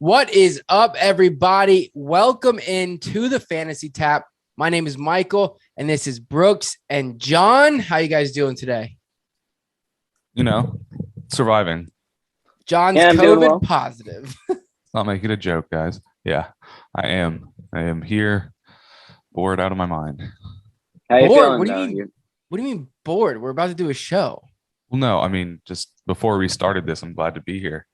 What is up, everybody? Welcome into the Fantasy Tap. My name is Michael, and this is Brooks and John. How you guys doing today? Surviving. John's Yeah, I'm doing COVID well. positive. Not making a joke, guys. Yeah, I am. I am here, bored out of my mind. How you Bored? feeling What do you though? mean? What do you mean bored? We're about to do a show. Well, no, I mean, just before we started this, I'm glad to be here.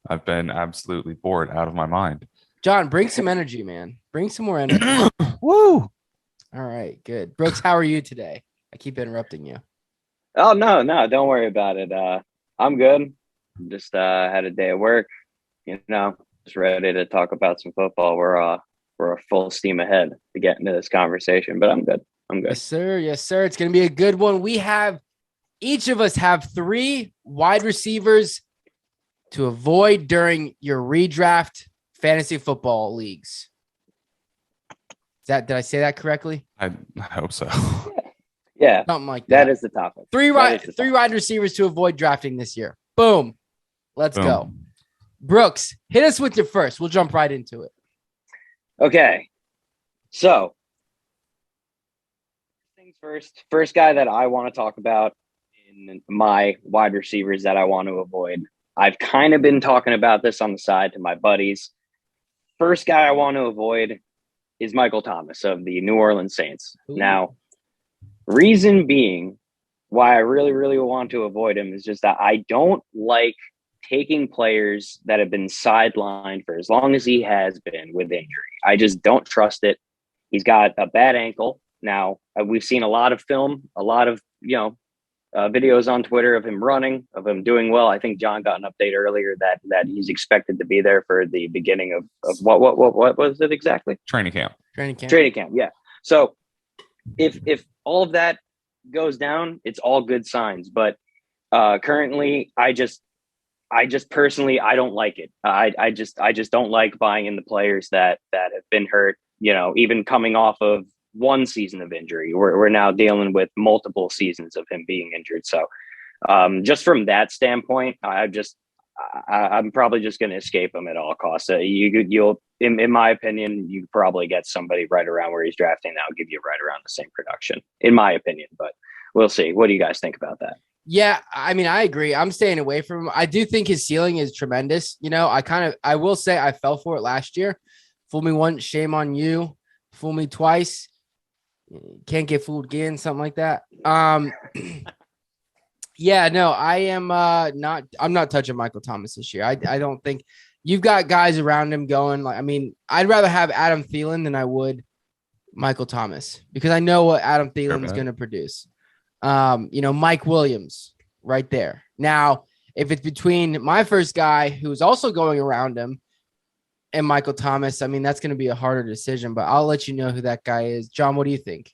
I've been absolutely bored out of my mind. John, bring some energy, man. Bring some more energy. Woo! All right, good. Brooks, how are you today? I keep interrupting you. Oh no, don't worry about it. I'm good. Just had a day of work, just ready to talk about some football. We're a full steam ahead to get into this conversation, but I'm good. I'm good. Yes, sir. Yes, sir. It's going to be a good one. Each of us have three wide receivers to avoid during your redraft fantasy football leagues. Did I say that correctly? I hope so. Yeah, Something like that. that is the topic. Three That is the three topic. wide receivers to avoid drafting this year. Boom. Let's Boom. go. Brooks, hit us with your first. We'll jump right into it. Okay, so things first. First guy that I want to talk about in my wide receivers that I want to avoid. I've kind of been talking about this on the side to my buddies. First guy I want to avoid is Michael Thomas of the New Orleans Saints. Ooh. Now, reason being why I really, really want to avoid him is just that I don't like taking players that have been sidelined for as long as he has been with injury. I just don't trust it. He's got a bad ankle. Now, we've seen a lot of film, a lot of, videos on Twitter of him running, of him doing well. I think John got an update earlier that he's expected to be there for the beginning of what was it exactly? Training camp. Training camp. Training camp, yeah. So if all of that goes down, it's all good signs. But currently, I just personally I don't like it. I just don't like buying in the players that have been hurt. Even coming off of one season of injury, we're now dealing with multiple seasons of him being injured. So just from that standpoint, I'm probably just going to escape him at all costs. You'll, in my opinion, you probably get somebody right around where he's drafting now, give you right around the same production, in my opinion. But we'll see. What do you guys think about that? Yeah, I mean, I agree. I'm staying away from him. I do think his ceiling is tremendous. I will say I fell for it last year. Fool me once, shame on you. Fool me twice, can't get fooled again, something like that. Yeah, no, I'm not touching Michael Thomas this year. I don't think you've got guys around him going I'd rather have Adam Thielen than I would Michael Thomas because I know what Adam Thielen is going to produce. Mike Williams right there. Now, if it's between my first guy who's also going around him and Michael Thomas, I mean, that's going to be a harder decision, but I'll let you know who that guy is. John, what do you think?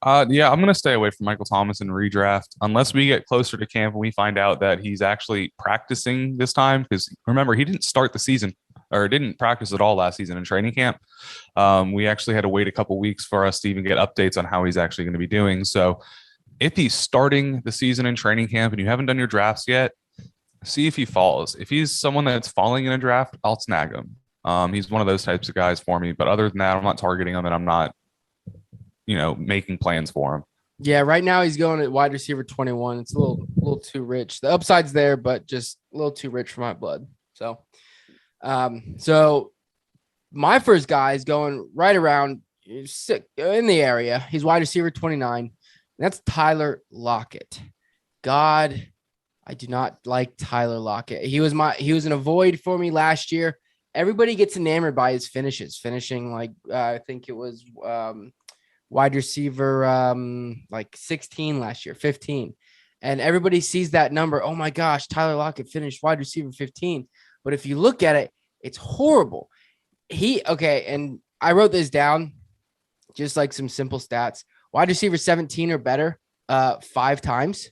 Yeah, I'm going to stay away from Michael Thomas in redraft unless we get closer to camp and we find out that he's actually practicing this time. Because remember, he didn't start the season or didn't practice at all last season in training camp. We actually had to wait a couple weeks for us to even get updates on how he's actually going to be doing. So if he's starting the season in training camp and you haven't done your drafts yet, see if he falls. If he's someone that's falling in a draft, I'll snag him. He's one of those types of guys for me. But other than that, I'm not targeting him and I'm not making plans for him. Yeah, right now he's going at wide receiver 21. It's a little too rich. The upside's there, but just a little too rich for my blood. So my first guy is going right around in the area. He's wide receiver 29. That's Tyler Lockett. God, I do not like Tyler Lockett. He was an avoid for me last year. Everybody gets enamored by his finishing I think it was wide receiver 16 last year, 15. And everybody sees that number. Oh my gosh, Tyler Lockett finished wide receiver 15. But if you look at it, it's horrible. And I wrote this down, just like some simple stats. Wide receiver 17 or better 5 times.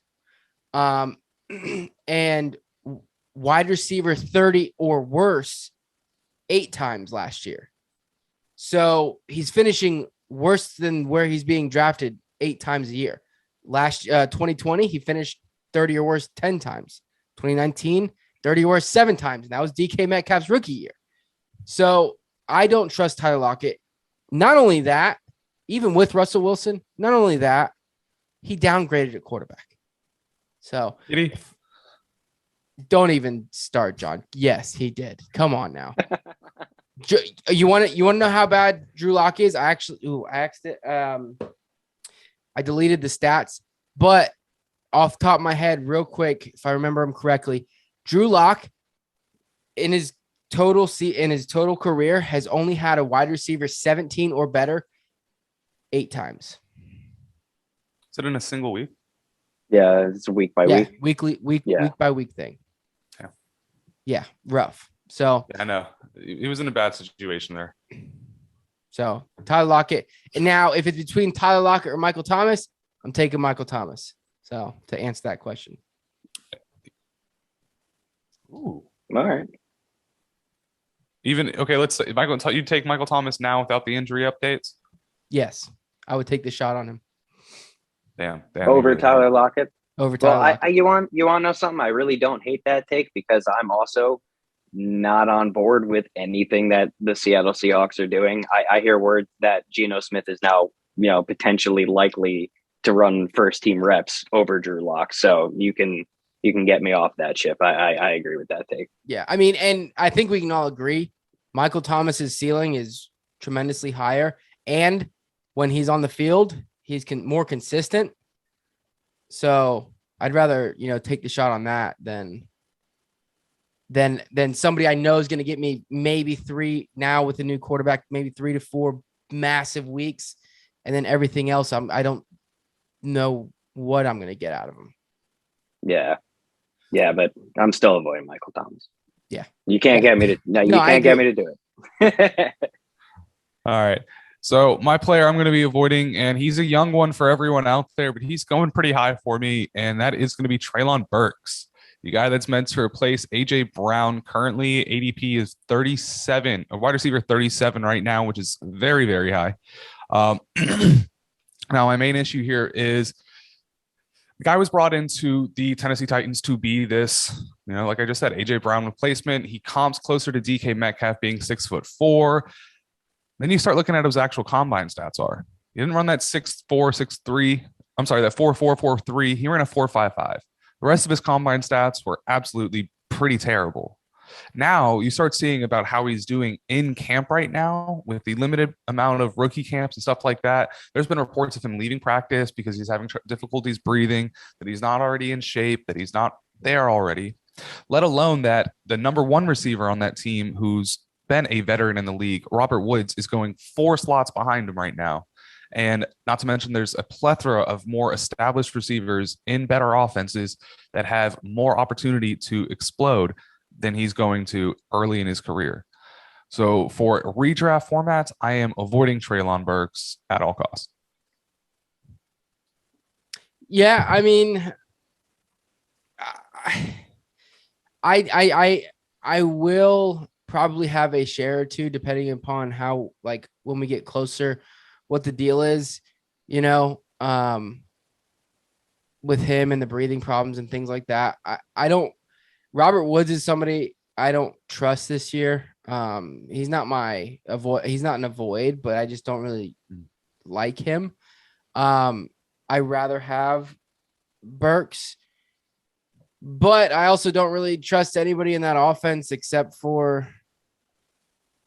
And wide receiver 30 or worse 8 times last year. So he's finishing worse than where he's being drafted 8 times a year. Last 2020, he finished 30 or worse 10 times. 2019, 30 or worse 7 times. And that was DK Metcalf's rookie year. So I don't trust Tyler Lockett. Not only that, even with Russell Wilson, not only that, he downgraded at quarterback. So Did he? don't even start, John. Yes, he did. Come on now. You want to know how bad Drew Lock is? I asked it. I deleted the stats, but off the top of my head, real quick, if I remember him correctly, Drew Lock in his total career has only had a wide receiver 17 or better 8 times. Is it in a single week? Yeah, it's week by week. Week by week thing. Yeah, rough. So yeah, I know he was in a bad situation there. So Tyler Lockett. And now if it's between Tyler Lockett or Michael Thomas, I'm taking Michael Thomas. So to answer that question. Ooh. All right. Let's say Michael, you take Michael Thomas now without the injury updates. Yes, I would take the shot on him. Damn. Over Tyler Lockett. Over Tyler Lockett. You want to know something? I really don't hate that take because I'm also not on board with anything that the Seattle Seahawks are doing. I hear word that Geno Smith is now, potentially likely to run first team reps over Drew Lock. So you can get me off that ship. I agree with that take. Yeah. I mean, and I think we can all agree Michael Thomas's ceiling is tremendously higher. And when he's on the field, he's more consistent. So I'd rather, take the shot on that than somebody I know is going to get me maybe 3 now with a new quarterback, maybe 3 to 4 massive weeks. And then everything else, I don't know what I'm going to get out of him. Yeah. Yeah, but I'm still avoiding Michael Thomas. Yeah. You can't get me to get me to do it. All right. So my player I'm going to be avoiding, and he's a young one for everyone out there, but he's going pretty high for me, and that is going to be Treylon Burks, the guy that's meant to replace A.J. Brown. Currently, ADP is 37, a wide receiver 37 right now, which is very, very high. Now, my main issue here is the guy was brought into the Tennessee Titans to be this, like I just said, A.J. Brown replacement. He comps closer to DK Metcalf being 6'4". Then you start looking at his actual combine stats are. He didn't run that 6'4", 6'3". I'm sorry, that 4'4", 4'3". He ran a 4.55. The rest of his combine stats were absolutely pretty terrible. Now you start seeing about how he's doing in camp right now with the limited amount of rookie camps and stuff like that. There's been reports of him leaving practice because he's having difficulties breathing, that he's not already in shape, that he's not there already, let alone that the number 1 receiver on that team who's been a veteran in the league, Robert Woods, is going 4 slots behind him right now. And not to mention there's a plethora of more established receivers in better offenses that have more opportunity to explode than he's going to early in his career. So for redraft formats, I am avoiding Treylon Burks at all costs. Yeah, I mean, I will probably have a share or two depending upon how, like, when we get closer, what the deal is, with him and the breathing problems and things like that. Robert Woods is somebody I don't trust this year. He's not an avoid, but I just don't really like him. I rather have Burks, but I also don't really trust anybody in that offense except for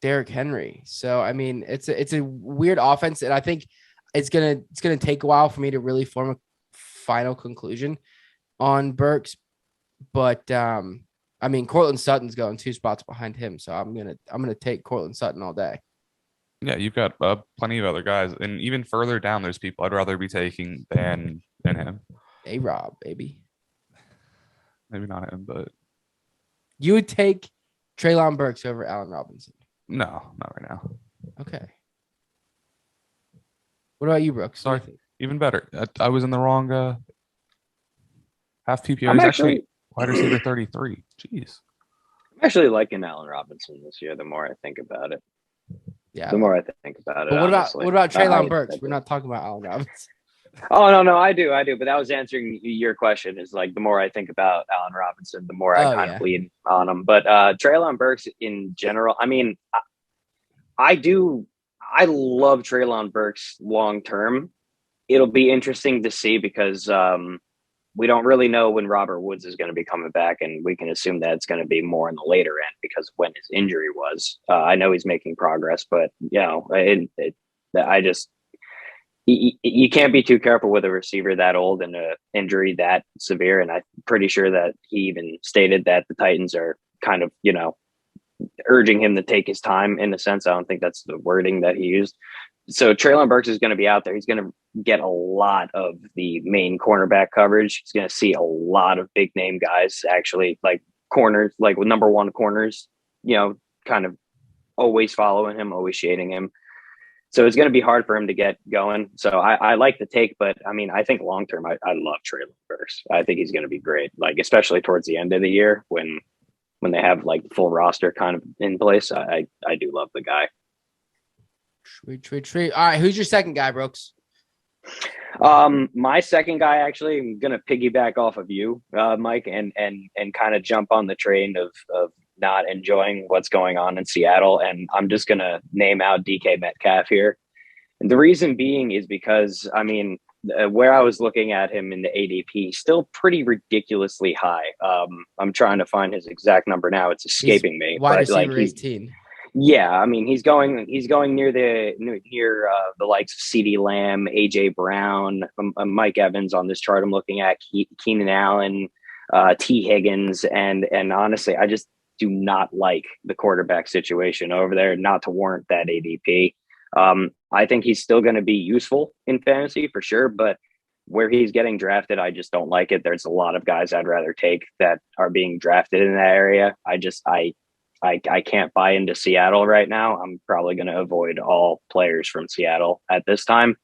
Derrick Henry. So, I mean, it's a weird offense, and I think it's gonna take a while for me to really form a final conclusion on Burks. But I mean, Cortland Sutton's going 2 spots behind him, so I'm gonna take Cortland Sutton all day. Yeah, you've got plenty of other guys, and even further down, there's people I'd rather be taking than him. A-Rob, baby. Maybe not him, but you would take Treylon Burks over Allen Robinson. No, not right now. Okay. What about you, Brooks? Sorry, even better. I was in the wrong half PPR. I'm He's actually wide receiver 33. Jeez. I'm actually liking Allen Robinson this year. The more I think about it. Yeah. The more I think about it. But what about Treylon Burks? We're not talking about Allen Robinson. Oh, no, I do. But that was answering your question. Is like the more I think about Allen Robinson, the more I kind of lean on him. But Treylon Burks in general, I mean, I love Treylon Burks long term. It'll be interesting to see because we don't really know when Robert Woods is going to be coming back, and we can assume that it's going to be more in the later end because of when his injury was. I know he's making progress, but I just you can't be too careful with a receiver that old and an injury that severe. And I'm pretty sure that he even stated that the Titans are kind of, urging him to take his time in a sense. I don't think that's the wording that he used. So Treylon Burks is going to be out there. He's going to get a lot of the main cornerback coverage. He's going to see a lot of big name guys, actually, like corners, like number one corners, kind of always following him, always shading him. So it's going to be hard for him to get going. So I like the take, but I mean, I think long term, I love Treylon Burks. I think he's going to be great, like especially towards the end of the year when they have like the full roster kind of in place. I do love the guy. Sweet. All right, who's your second guy, Brooks? My second guy, actually, I'm gonna piggyback off of you, Mike, and kind of jump on the train of not enjoying what's going on in Seattle, and I'm just gonna name out DK Metcalf here. And the reason being is because, I mean, where I was looking at him in the ADP, still pretty ridiculously high. I'm trying to find his exact number now; it's escaping me. Wide receiver 18. Yeah, I mean he's going near the likes of CeeDee Lamb, AJ Brown, Mike Evans on this chart I'm looking at, Keenan Allen, T Higgins, and honestly, I just do not like the quarterback situation over there, not to warrant that ADP. I think he's still going to be useful in fantasy for sure, but where he's getting drafted, I just don't like it. There's a lot of guys I'd rather take that are being drafted in that area. I can't buy into Seattle right now. I'm probably going to avoid all players from Seattle at this time.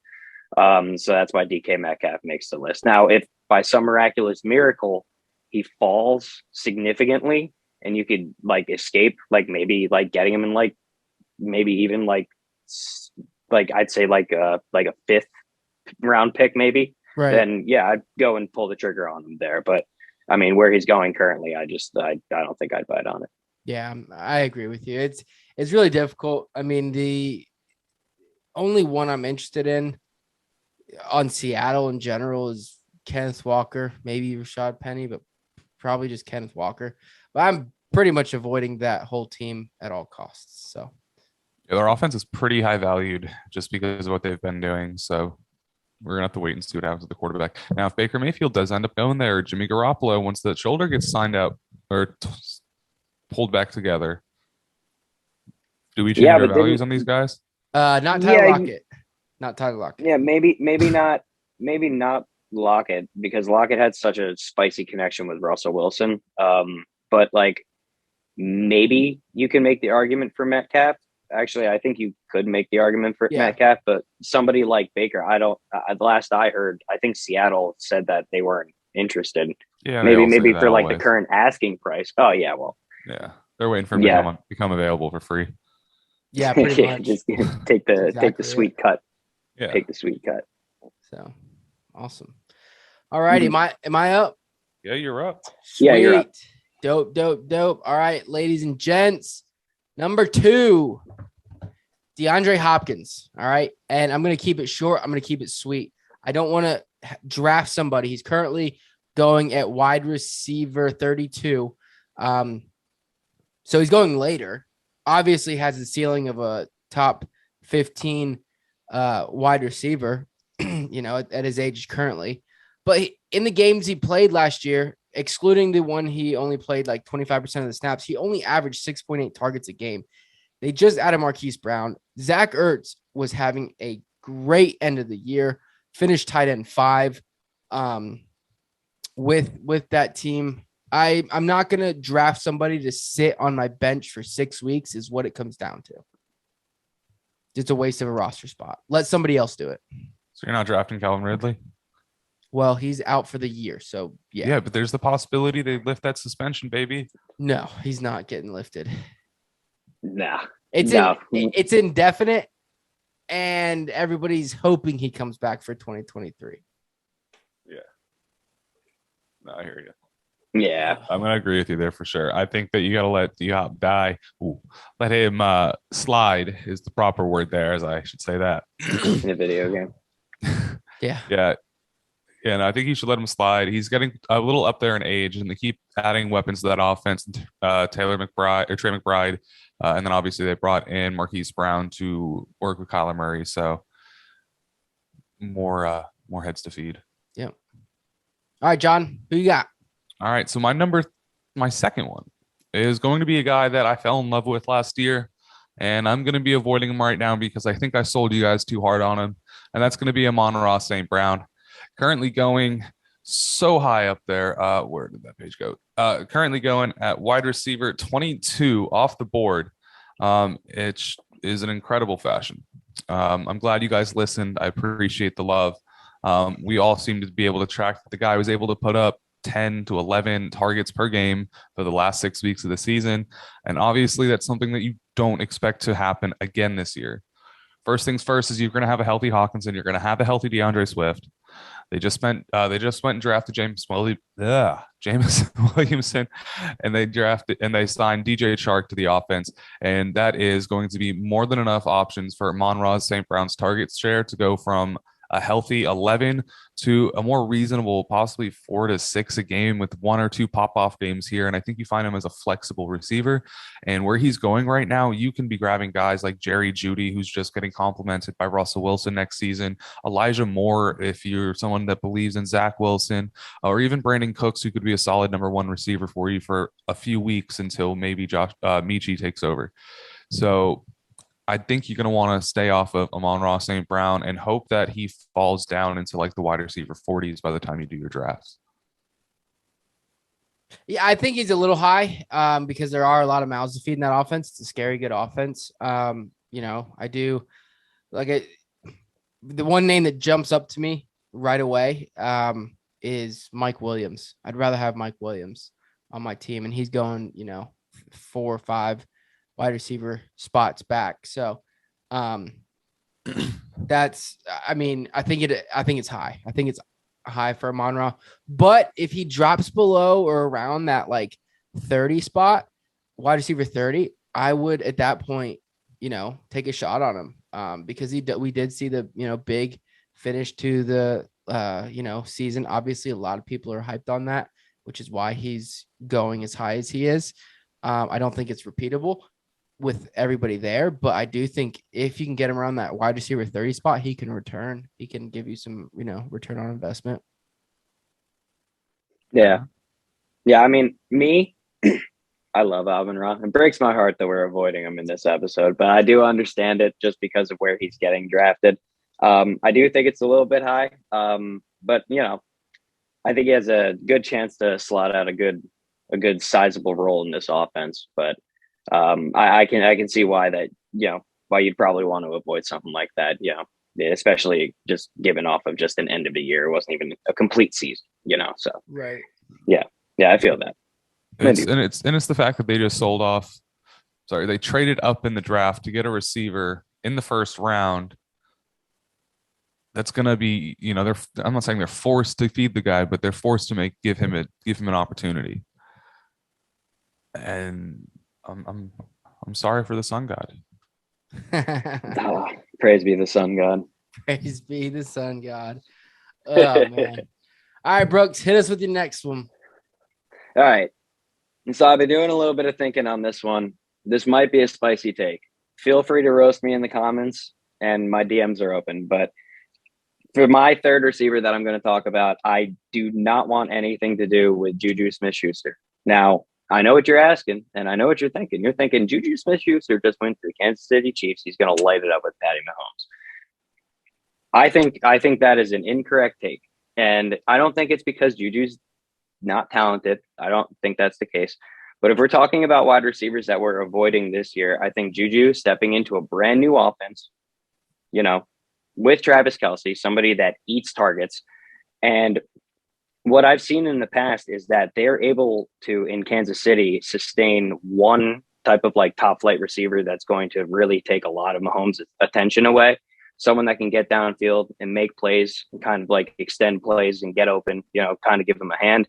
So that's why DK Metcalf makes the list. Now, if by some miraculous miracle he falls significantly and you could like escape, like maybe like getting him in like maybe even like I'd say like a fifth round pick maybe, right, then yeah, I'd go and pull the trigger on him there. But I mean, where he's going currently, I don't think I'd bite on it. Yeah, I agree with you. It's really difficult. I mean, the only one I'm interested in on Seattle in general is Kenneth Walker, maybe Rashad Penny, but probably just Kenneth Walker. But I'm pretty much avoiding that whole team at all costs. So Yeah, their offense is pretty high valued just because of what they've been doing. So we're gonna have to wait and see what happens with the quarterback. Now, if Baker Mayfield does end up going there, or Jimmy Garoppolo, once that shoulder gets signed up or pulled back together, do we change our values on these guys? Not Tyler Lockett. Not Tyler Lockett. Yeah, maybe not Lockett, because Lockett had such a spicy connection with Russell Wilson. But like maybe you can make the argument for Metcalf. Actually, I think you could make the argument for Metcalf, but somebody like Baker, I don't. The last I heard, I think Seattle said that they weren't interested. Yeah, maybe for like the current asking price. Oh yeah, well. Yeah, they're waiting for him to become available for free. Yeah, pretty much. Just take the sweet cut. Yeah, take the sweet cut. So awesome. All righty, am I up? Yeah, you're up. Sweet. Yeah, you're up. Dope. All right, ladies and gents, number 2, DeAndre Hopkins. All right, and I'm gonna keep it short. I'm gonna keep it sweet. I don't want to draft somebody. He's currently going at wide receiver 32. So he's going later. Obviously has the ceiling of a top 15 wide receiver, at his age currently. But in the games he played last year, excluding the one he only played like 25% of the snaps, he only averaged 6.8 targets a game. They just added Marquise Brown. Zach Ertz was having a great end of the year, finished tight end 5 with that team. I'm not going to draft somebody to sit on my bench for 6 weeks is what it comes down to. It's a waste of a roster spot. Let somebody else do it. So you're not drafting Calvin Ridley? Well, he's out for the year, so yeah. Yeah, but there's the possibility they lift that suspension, baby. No, he's not getting lifted. Nah. It's indefinite, and everybody's hoping he comes back for 2023. Yeah. No, I hear you. Yeah. I'm gonna agree with you there for sure. I think that you gotta let Diop die. Ooh, let him slide is the proper word there, as I should say that. In a video game. Yeah. Yeah, and I think you should let him slide. He's getting a little up there in age, and they keep adding weapons to that offense. Taylor McBride or Trey McBride, and then obviously they brought in Marquise Brown to work with Kyler Murray. So more heads to feed. Yep. All right, John, who you got? All right, so my second one is going to be a guy that I fell in love with last year, and I'm going to be avoiding him right now because I think I sold you guys too hard on him, and that's going to be Amon-Ra St. Brown, currently going so high up there. Where did that page go? Currently going at wide receiver 22 off the board. It is an incredible fashion. I'm glad you guys listened. I appreciate the love. We all seem to be able to track that the guy was able to put up 10 to 11 targets per game for the last 6 weeks of the season. And obviously, that's something that you don't expect to happen again this year. First things first is you're going to have a healthy Hawkinson. You're going to have a healthy DeAndre Swift. They just went and drafted James Williamson, and they signed DJ Chark to the offense, and that is going to be more than enough options for Amon-Ra St. Brown's target share to go from a healthy 11 to a more reasonable, possibly 4 to 6 a game with 1 or 2 pop-off games here. And I think you find him as a flexible receiver. And where he's going right now, you can be grabbing guys like Jerry Jeudy, who's just getting complimented by Russell Wilson next season, Elijah Moore, if you're someone that believes in Zach Wilson, or even Brandon Cooks, who could be a solid number 1 receiver for you for a few weeks until maybe Michi takes over. So I think you're going to want to stay off of Amon-Ra St. Brown and hope that he falls down into like the wide receiver 40s by the time you do your drafts. Yeah, I think he's a little high because there are a lot of mouths to feed in that offense. It's a scary good offense. I do like it. The one name that jumps up to me right away is Mike Williams. I'd rather have Mike Williams on my team, and he's going, 4 or 5 wide receiver spots back. So I think it's high. I think it's high for Amon-Ra. But if he drops below or around that like 30 spot, wide receiver 30, I would at that point, take a shot on him because we did see the, big finish to the, season. Obviously, a lot of people are hyped on that, which is why he's going as high as he is. I don't think it's repeatable with everybody there, but I do think if you can get him around that wide receiver 30 spot, he can return. He can give you some, return on investment. Yeah. Yeah. I mean, me, I love Amon-Ra. It breaks my heart that we're avoiding him in this episode, but I do understand it just because of where he's getting drafted. I do think it's a little bit high, but I think he has a good chance to slot out a good sizable role in this offense. But I can see why you'd probably want to avoid something like that. Especially just given off of just an end of the year. It wasn't even a complete season. So Right. Yeah, I feel that. It's the fact that they just sold off. Sorry, they traded up in the draft to get a receiver in the first round. That's gonna be, I'm not saying they're forced to feed the guy, but they're forced to give him an opportunity. And I'm sorry for the sun god. Praise be the sun god. Praise be the sun god. Oh man. All right, Brooks, hit us with your next one. All right. And so I've been doing a little bit of thinking on this one. This might be a spicy take. Feel free to roast me in the comments, and my DMs are open. But for my third receiver that I'm going to talk about, I do not want anything to do with Juju Smith-Schuster. Now, I know what you're asking, and I know what you're thinking. You're thinking Juju Smith-Schuster just went to the Kansas City Chiefs. He's going to light it up with Patty Mahomes. I think that is an incorrect take. And I don't think it's because Juju's not talented. I don't think that's the case. But if we're talking about wide receivers that we're avoiding this year, I think Juju stepping into a brand new offense, with Travis Kelce, somebody that eats targets. And what I've seen in the past is that they're able to, in Kansas City, sustain one type of like top flight receiver that's going to really take a lot of Mahomes' attention away. Someone that can get downfield and make plays and kind of like extend plays and get open, kind of give them a hand.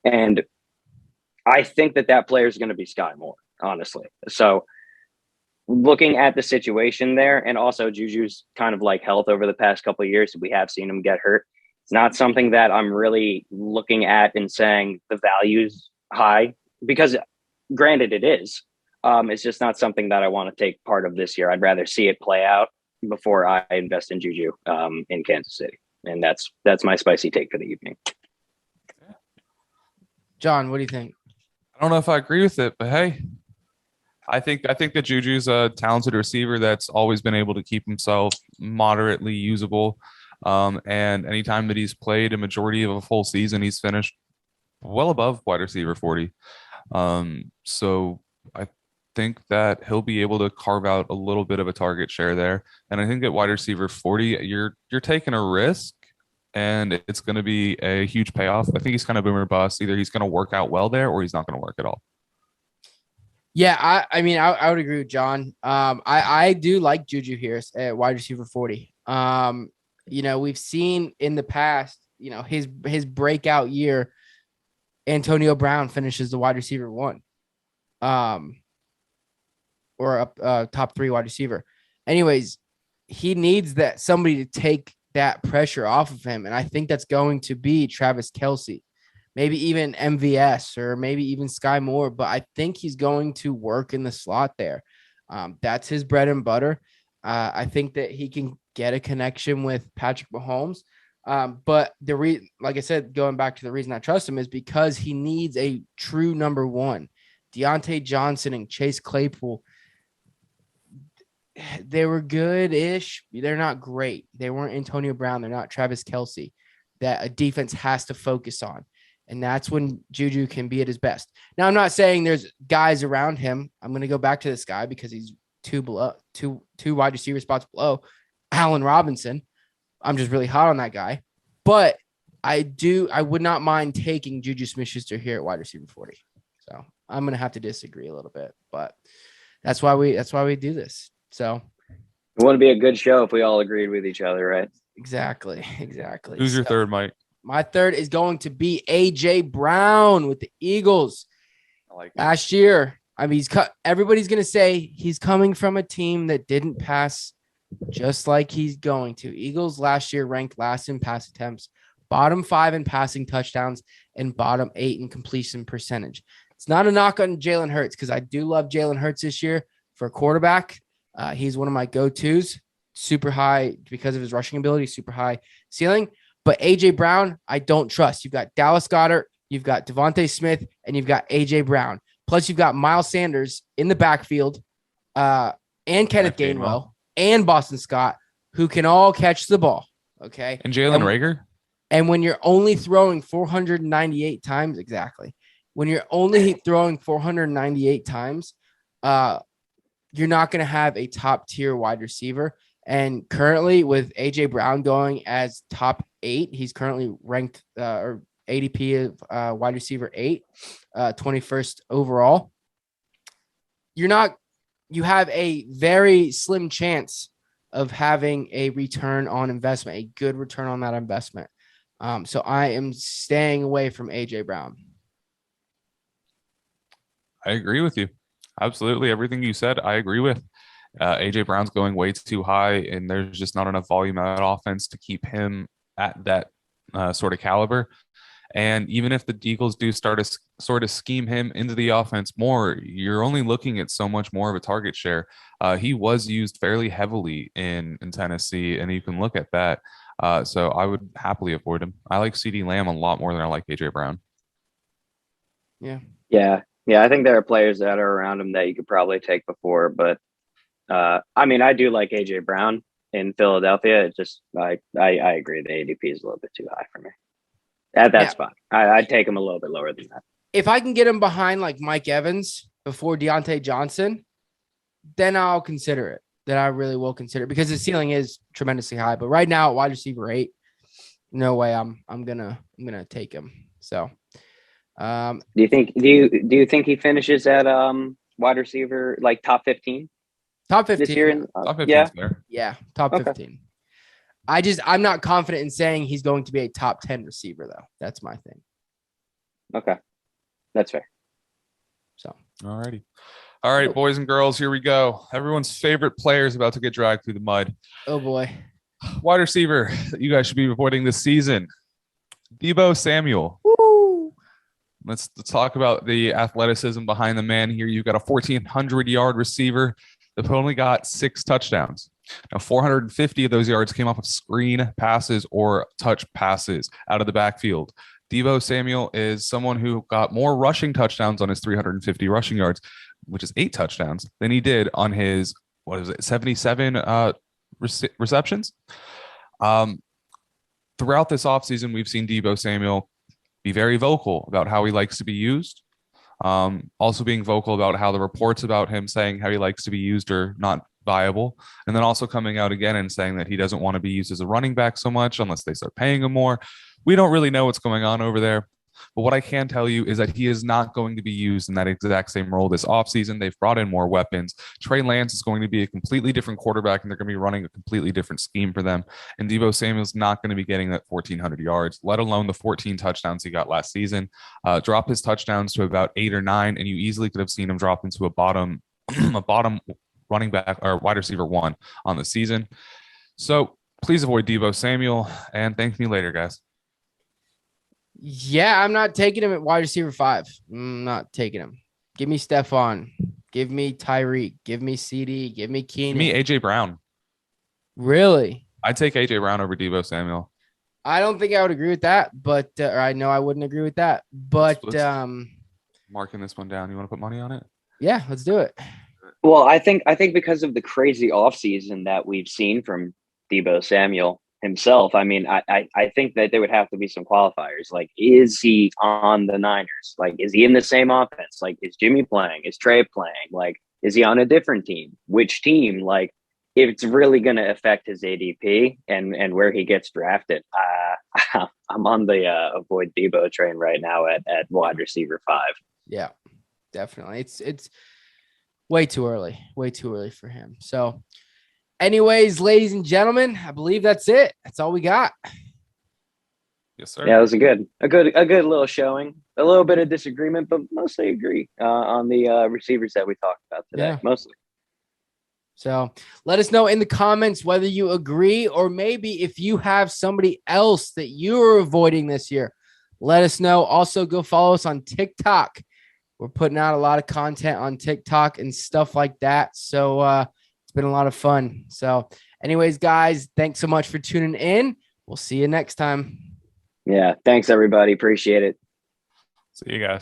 And I think that player is going to be Sky Moore, honestly. So looking at the situation there, and also Juju's kind of like health over the past couple of years, we have seen him get hurt. It's not something that I'm really looking at and saying the value's high, because granted it is. It's just not something that I want to take part of this year. I'd rather see it play out before I invest in Juju in Kansas City. And that's my spicy take for the evening. John, what do you think? I don't know if I agree with it, but hey, I think that Juju's a talented receiver that's always been able to keep himself moderately usable. And anytime that he's played a majority of a full season, he's finished well above wide receiver 40. So I think that he'll be able to carve out a little bit of a target share there. And I think at wide receiver 40, you're taking a risk, and it's going to be a huge payoff. I think he's kind of boom or bust. Either he's going to work out well there, or he's not going to work at all. Yeah, I mean, I would agree with John. I do like Juju here at wide receiver 40. We've seen in the past, his breakout year, Antonio Brown finishes the wide receiver 1. Or a top 3 wide receiver. Anyways, he needs somebody to take that pressure off of him. And I think that's going to be Travis Kelce. Maybe even MVS, or maybe even Sky Moore, but I think he's going to work in the slot there. That's his bread and butter. I think that he can get a connection with Patrick Mahomes. But like I said, going back to the reason I trust him is because he needs a true number 1. Deontay Johnson and Chase Claypool, they were good-ish. They're not great. They weren't Antonio Brown. They're not Travis Kelce that a defense has to focus on. And that's when Juju can be at his best. Now, I'm not saying there's guys around him. I'm going to go back to this guy because he's two wide receiver spots below Allen Robinson. I'm just really hot on that guy. But I would not mind taking Juju Smith-Schuster here at wide receiver 40. So I'm going to have to disagree a little bit, but that's why we do this. So it would be a good show if we all agreed with each other, right? Exactly. Who's your third, Mike? My third is going to be AJ Brown with the Eagles. I like it. Last year, I mean, everybody's going to say he's coming from a team that didn't pass just like he's going to. Eagles last year ranked last in pass attempts, bottom 5 in passing touchdowns, and bottom 8 in completion percentage. It's not a knock on Jalen Hurts, because I do love Jalen Hurts this year for a quarterback. He's one of my go-tos, super high because of his rushing ability, super high ceiling. But AJ Brown, I don't trust. You've got Dallas Goedert, you've got Devontae Smith, and you've got AJ Brown. Plus, you've got Miles Sanders in the backfield, and Kenneth Gainwell, and Boston Scott, who can all catch the ball. Okay. And Jalen Reagor. And when you're only throwing 498 times, exactly. When you're only throwing 498 times, you're not going to have a top tier wide receiver. And currently with AJ Brown going as top 8, he's currently ranked or ADP of wide receiver 8, 21st overall. You have a very slim chance of having a return on investment, a good return on that investment. So I am staying away from AJ Brown. I agree with you. Absolutely. Everything you said, I agree with. AJ Brown's going way too high, and there's just not enough volume at offense to keep him at that sort of caliber. And even if the Eagles do start to sort of scheme him into the offense more, you're only looking at so much more of a target share. He was used fairly heavily in Tennessee, and you can look at that. So I would happily avoid him. I like CeeDee Lamb a lot more than I like AJ Brown. Yeah. I think there are players that are around him that you could probably take before, but I mean, I do like AJ Brown in Philadelphia. It's just I agree the ADP is a little bit too high for me at that spot. I'd take him a little bit lower than that. If I can get him behind like Mike Evans before Deontay Johnson, then I'll consider it. Then I really will consider it because the ceiling is tremendously high. But right now, at wide receiver 8, no way I'm gonna take him. So, do you think he finishes at wide receiver like top 15? Top 15 this year? Top 15 there. Yeah, top 15. I'm not confident in saying he's going to be a top 10 receiver though. That's my thing. Okay, that's fair. So, Alrighty. All right, boys and girls, here we go. Everyone's favorite player is about to get dragged through the mud. oh boy. Wide receiver that you guys should be avoiding this season. Deebo Samuel. Woo! Let's talk about the athleticism behind the man here. You've got a 1,400-yard receiver that only got 6 touchdowns. Now, 450 of those yards came off of screen passes or touch passes out of the backfield. Deebo Samuel is someone who got more rushing touchdowns on his 350 rushing yards, which is 8 touchdowns, than he did on his, 77 receptions. Throughout this offseason, we've seen Deebo Samuel be very vocal about how he likes to be used. Also being vocal about how the reports about him saying how he likes to be used are not viable. And then also coming out again and saying that he doesn't want to be used as a running back so much unless they start paying him more. We don't really know what's going on over there. But what I can tell you is that he is not going to be used in that exact same role this offseason. They've brought in more weapons. Trey Lance is going to be a completely different quarterback, and they're going to be running a completely different scheme for them. And Deebo Samuel's not going to be getting that 1,400 yards, let alone the 14 touchdowns he got last season. Drop his touchdowns to about 8 or 9, and you easily could have seen him drop into a bottom running back or wide receiver 1 on the season. So please avoid Deebo Samuel, and thank me later, guys. Yeah, I'm not taking him at wide receiver 5. I'm not taking him. Give me Stephon. Give me Tyreek. Give me CD. Give me Keenan. Give me AJ Brown. Really? I'd take AJ Brown over Deebo Samuel. I don't think I would agree with that, but or I know I wouldn't agree with that. But marking this one down. You want to put money on it? Yeah, let's do it. Well, I think because of the crazy offseason that we've seen from Deebo Samuel himself, I mean, I think that there would have to be some qualifiers. Like, is he on the Niners? Like, is he in the same offense? Like, is Jimmy playing? Is Trey playing? Like, is he on a different team? Which team? Like, if it's really going to affect his ADP and where he gets drafted, I'm on the avoid Deebo train right now at wide receiver 5. Yeah, definitely. It's way too early for him. So anyways, ladies and gentlemen, I believe that's it. That's all we got. Yes, sir. Yeah, it was a good little showing. A little bit of disagreement, but mostly agree on the receivers that we talked about today. Yeah. Mostly. So let us know in the comments whether you agree, or maybe if you have somebody else that you are avoiding this year. Let us know. Also, go follow us on TikTok. We're putting out a lot of content on TikTok and stuff like that. So it's been a lot of fun. So anyways, guys, thanks so much for tuning in. We'll see you next time. Yeah. Thanks, everybody. Appreciate it. See you guys.